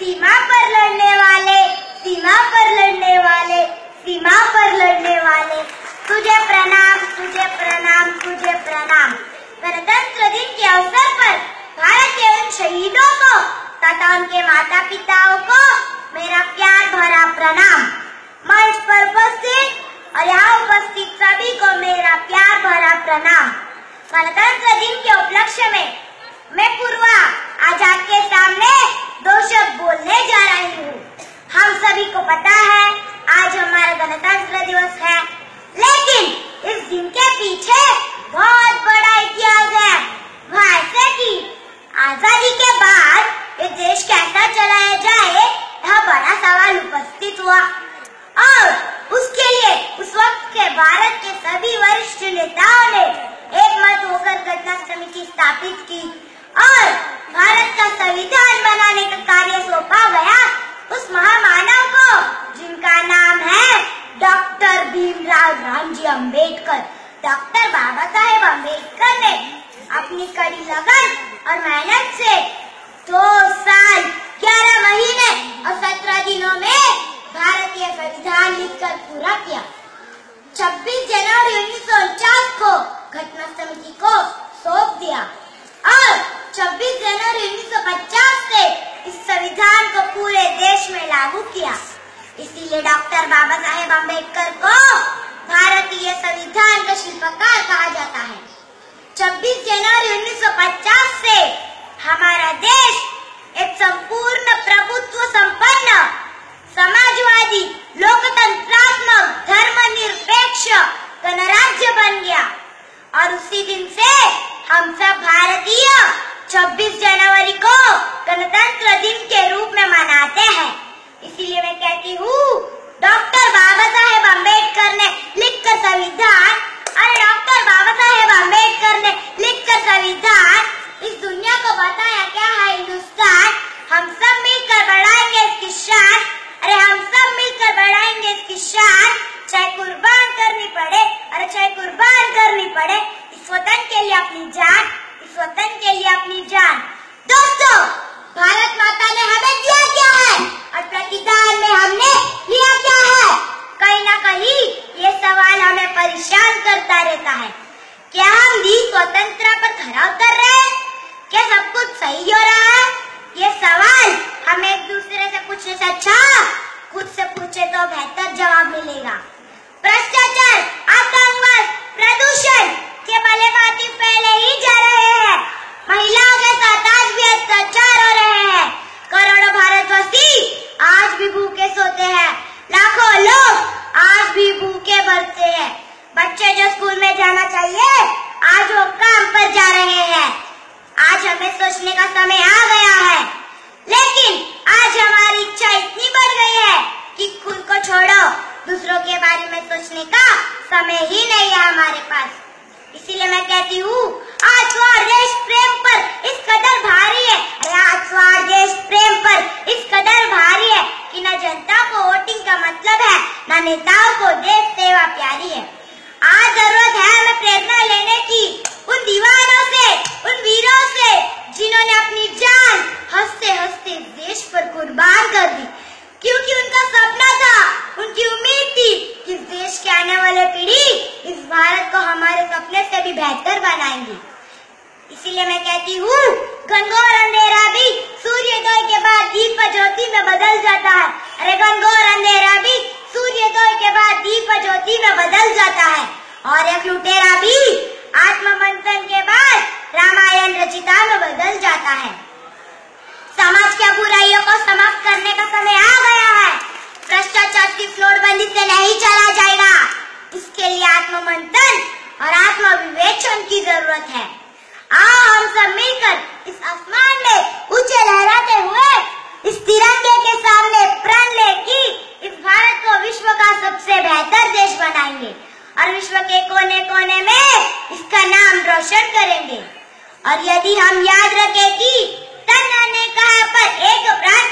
सीमा पर लड़ने वाले, सीमा पर लड़ने वाले, सीमा पर लड़ने वाले, तुझे प्रणाम, तुझे प्रणाम, तुझे प्रणाम। गणतंत्र दिन के अवसर पर भारत के उन शहीदों को तथा उनके माता पिताओं को मेरा प्यार भरा प्रणाम। मंच पर उपस्थित और यहाँ उपस्थित सभी को मेरा प्यार भरा प्रणाम। गणतंत्र दिन के उपलक्ष्य में मैं पूर्वा आज आपके सामने दो शब्द बोलने जा रही हूँ। हम सभी को पता है आज हमारा गणतंत्र दिवस है, लेकिन इस दिन के पीछे बहुत बड़ा इतिहास है। वह ऐसे कि आजादी के बाद ये देश कैसा चलाया जाए, यह बड़ा सवाल उपस्थित हुआ और उसके लिए उस वक्त के भारत के सभी वरिष्ठ नेताओं ने एक मत होकर घटना समिति स्थापित की और भारत का संविधान बनाने का कार्य सौंपा गया उस महामानव को जिनका नाम है डॉक्टर भीमराव रामजी अम्बेडकर। डॉक्टर बाबा साहेब अम्बेडकर ने अपनी कड़ी लगन और मेहनत से 2 साल 11 महीने और 17 दिनों में भारतीय संविधान लिखकर पूरा किया। 26 जनवरी 1949 को घटना समिति को सौंप दिया और 26 जनवरी 1950 से इस संविधान को पूरे देश में लागू किया। इसीलिए डॉक्टर बाबा साहेब अम्बेडकर को भारतीय संविधान का शिल्पकार कहा जाता है। 26 जनवरी 1950 से हमारा देश एक संपूर्ण प्रभुत्व संपन्न समाजवादी लोकतंत्रात्मक धर्मनिरपेक्ष गणराज्य बन गया और उसी दिन से हम सब भारतीय 26 जनवरी को गणतंत्र दिन के रूप में मनाते हैं। इसीलिए मैं कहती हूँ डॉक्टर बाबा साहेब अम्बेडकर ने लिखकर संविधान, अरे डॉक्टर बाबा साहेब अम्बेडकर ने लिखकर संविधान इस दुनिया को बताया क्या है हिंदुस्तान। हम सब मिलकर बढ़ाएंगे इसकी शान, अरे हम सब मिलकर बढ़ाएंगे इसकी शान, चाहे कुर्बान करनी पड़े, अरे चाहे कुर्बान करनी पड़े इस वतन के लिए अपनी जान, इस वतन के लिए अपनी जान। दोस्तों, भारत माता ने हमें दिया क्या है और प्रतिदान में हमने लिया क्या है? कहीं ना कहीं ये सवाल हमें परेशान करता रहता है। क्या हम भी स्वतंत्रता पर खरा उतर रहे हैं? क्या सब कुछ सही हो रहा है? ये सवाल हम एक दूसरे से पूछने से अच्छा खुद से पूछे तो बेहतर जवाब मिलेगा। भ्रष्टाचार, आतंकवाद, प्रदूषण के भले-भांति फैले ही जा रहे हैं। महिलाओं के साथ आज भी अत्याचार हो रहे हैं। करोड़ों भारतवासी आज भी भूखे सोते हैं। लाखों लोग आज भी भूखे मरते हैं। बच्चे जो स्कूल में जाना चाहिए आज वो काम पर जा रहे हैं। आज हमें सोचने का समय आ गया है, लेकिन आज हमारी इच्छा इतनी बढ़ गई है कि खुद को छोड़ो दूसरों के बारे में सोचने का समय ही नहीं है हमारे पास। इसीलिए मैं कहती हूँ आज स्वार्थ देश प्रेम पर इस कदर भारी है, आज स्वार्थ देश प्रेम पर इस कदर भारी है कि न जनता को वोटिंग का मतलब है, न नेताओं को देश सेवा प्यारी है। आज जरूरत है हमें प्रेरणा लेने की उन दीवानों से, उन वीरों से जिन्होंने अपनी जान हंसते हंसते देश पर कुर्बान कर दी, क्योंकि उनका सपना था, उनकी उम्मीद थी कि इस देश के आने वाले पीढ़ी इस भारत को हमारे सपने से भी बेहतर बनाएंगी। इसीलिए मैं कहती हूँ घनघोर अंधेरा भी सूर्योदय के बाद दीप ज्योति में बदल जाता है। अरे घनघोर अंधेरा भी सूर्योदय के बाद दीप ज्योति में बदल जाता है और एक लुटेरा भी आत्ममंथन के बाद रामायण रचिता में बदल जाता है। समाज के बुराइयों को समाप्त करने का समय आ गया है। भ्रष्टाचार की नोटबंदी से नहीं चला जाएगा। इसके लिए आत्ममंथन और आत्मविवेचन की जरूरत है। आओ हम सब मिलकर इस आसमान में ऊंचे लहराते हुए इस तिरंगे के सामने प्रण ले कि इस भारत को विश्व का सबसे बेहतर देश बनाएंगे और विश्व के कोने कोने में इसका नाम रोशन करेंगे। और यदि हम याद रखें कि तन्ना ने कहा पर एक प्राण